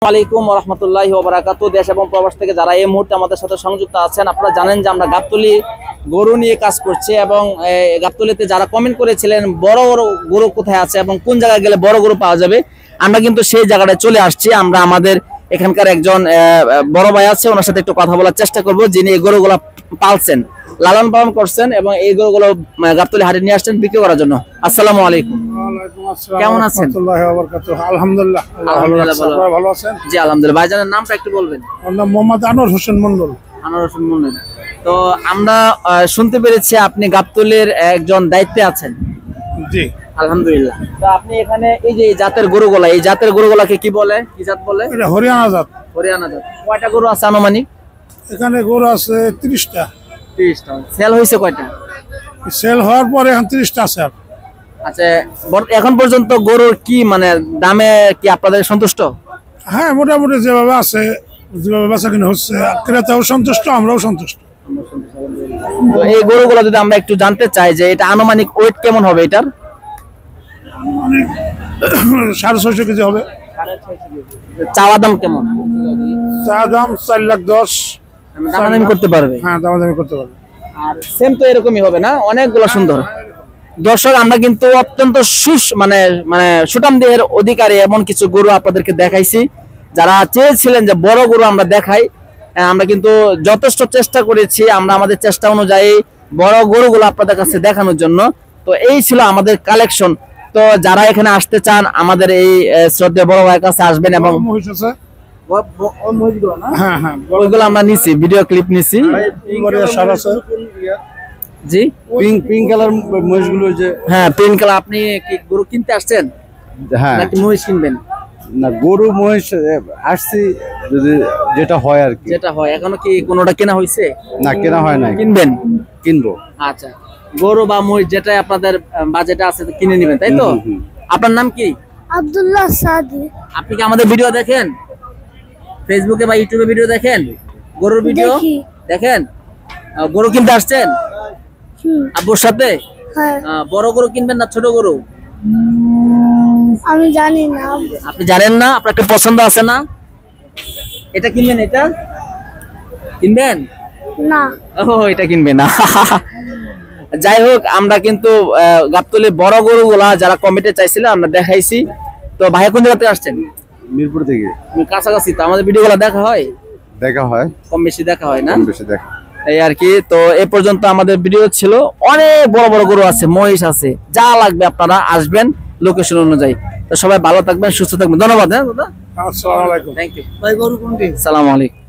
আলাইকুম ওয়া রাহমাতুল্লাহি ওয়া বারাকাতুহু। দেশ এবং প্রবাস থেকে যারা এই মুহূর্তে আমাদের সাথে সংযুক্ত আছেন, আপনারা জানেন যে আমরা গাবতলী গরু নিয়ে কাজ করছি এবং গাবতলীতে যারা কমেন্ট করেছিলেন বড় বড় গরু কোথায় আছে এবং কোন জায়গায় গেলে বড় গরু পাওয়া যাবে, আমরা কিন্তু সেই জায়গাটায় চলে আসছি। আমরা আমাদের এখানকার একজন বড় ভাই আছে, ওনার সাথে একটু কথা বলার চেষ্টা করব, যিনি এই গরুগুলো পালছেন, লালন পালন করছেন এবং এই গরুগুলো গাবতলী হাটে নিয়ে আসছেন বিক্রি করার জন্য। আসসালামু আলাইকুম। কেমন আছেন? আলহামদুলিল্লাহ ভালো আছেন? জি আলহামদুলিল্লাহ। ভাইজানের নামটা একটু বলবেন? আমার নাম মোহাম্মদ আনোয়ার হোসেন মন্ডল। আনোয়ার হোসেন মন্ডল। তো আমরা শুনতে পেরেছি আপনি গাবতলীর একজন দায়িত্বে আছেন। জি আলহামদুলিল্লাহ। তো আপনি এখানে এই যে জাতের গরুগুলা, এই জাতের গরুগুলাকে কি বলে, কি জাত বলে? এটা হরিয়ানা জাত। হরিয়ানা জাত। কয়টা গরু আছে আনুমানিক? এখানে গরু আছে 30টা। 30টা। সেল হয়েছে কয়টা? সেল হওয়ার পরে এখন 30টা আছে। আচ্ছা, এখন পর্যন্ত গরুর কি মানে দামে কি আপনাদের সন্তুষ্ট? হ্যাঁ, মোটামুটি যেভাবে আছে, যেভাবে বেচা কিনা হচ্ছে, ক্রেতাও সন্তুষ্ট, আমরাও সন্তুষ্ট। তো এই গরুগুলো যদি আমরা একটু জানতে চাই যে এটা আনুমানিক ওয়েট কেমন হবে এটার? 650 কেজি হবে। চাওয়া দাম কেমন? চা দাম 4,10,000। দামাদামি করতে পারবে? হ্যাঁ, দামাদামি করতে পারবে। আর সেম তো এরকমই হবে না? অনেকগুলো সুন্দর। দর্শক, আমরা কিন্তু অত্যন্ত মানে সুঠাম দেহের অধিকারী এমন কিছু গরু আপনাদেরকে দেখাইছি। যারা চেয়েছিলেন যে বড় গরু আমরা দেখাই, আমরা কিন্তু যথেষ্ট চেষ্টা করেছি, আমরা আমাদের চেষ্টা অনুযায়ী বড় গরুগুলো আপনাদের কাছে দেখানোর জন্য। তো এই ছিল আমাদের কালেকশন। তো যারা এখানে আসতে চান আমাদের এই শ্রদ্ধেয় বড় ভাইয়ের কাছে আসবেন এবং ওইগুলো আমরা নিছি, ভিডিও ক্লিপ নিছি। জি, পিঙ্ক কালার মহিষগুলো যে, হ্যাঁ পিঙ্ক কালার। আপনি কি গরু কিনতে আসছেন? হ্যাঁ, নাকি মহিষ কিনবেন? না, গরু মহিষ আসছি যদি যেটা হয় আর কি। যেটা হয়। এখনো কি কোনোটা কেনা হয়েছে? না, কেনা হয় না। কিনবেন? কিনবো। আচ্ছা, গরু বা মহিষ যেটা আপনাদের বাজেটে আছে কিনে নেবেন, তাই তো? আপনার নাম কি? আব্দুল্লাহ সাদি। আপনি কি আমাদের ভিডিও দেখেন? ফেসবুকে বা ইউটিউবে ভিডিও দেখেন? গরুর ভিডিও দেখেন? গরু কিনতে আসছেন আব্বুর সাথে? হ্যাঁ। বড় গরু কিনবেন না ছোট গরু? আমি জানি না। আপনি জানেন না? আপনার একটা পছন্দ আছে না? এটা কিনবেন? এটা কিনবেন না? ও, এটা কিনবে না। যাই হোক, আমরা কিন্তু গাবতলী বড় গরুগুলা যারা কমিটি চাইছিল আমরা দেখাইছি। তো ভাই কোন জায়গা থেকে আসছেন? মিরপুর থেকে। কাছাকাছি তো আমাদের ভিডিওগুলো দেখা হয়? দেখা হয়, কম বেশি দেখা হয় না? কম বেশি দেখা। এই আর কি। তো এই পর্যন্ত আমাদের ভিডিও ছিল। অনেক বড় বড় গরু আছে, মহিষ আছে, যা লাগবে আপনারা আসবেন লোকেশন অনুযায়ী। তো সবাই ভালো থাকবেন, সুস্থ থাকবেন। ধন্যবাদ। হ্যাঁ দাদা, আসসালামু আলাইকুম। Thank you. ভাই গরু কোনটি? আসসালামু আলাইকুম।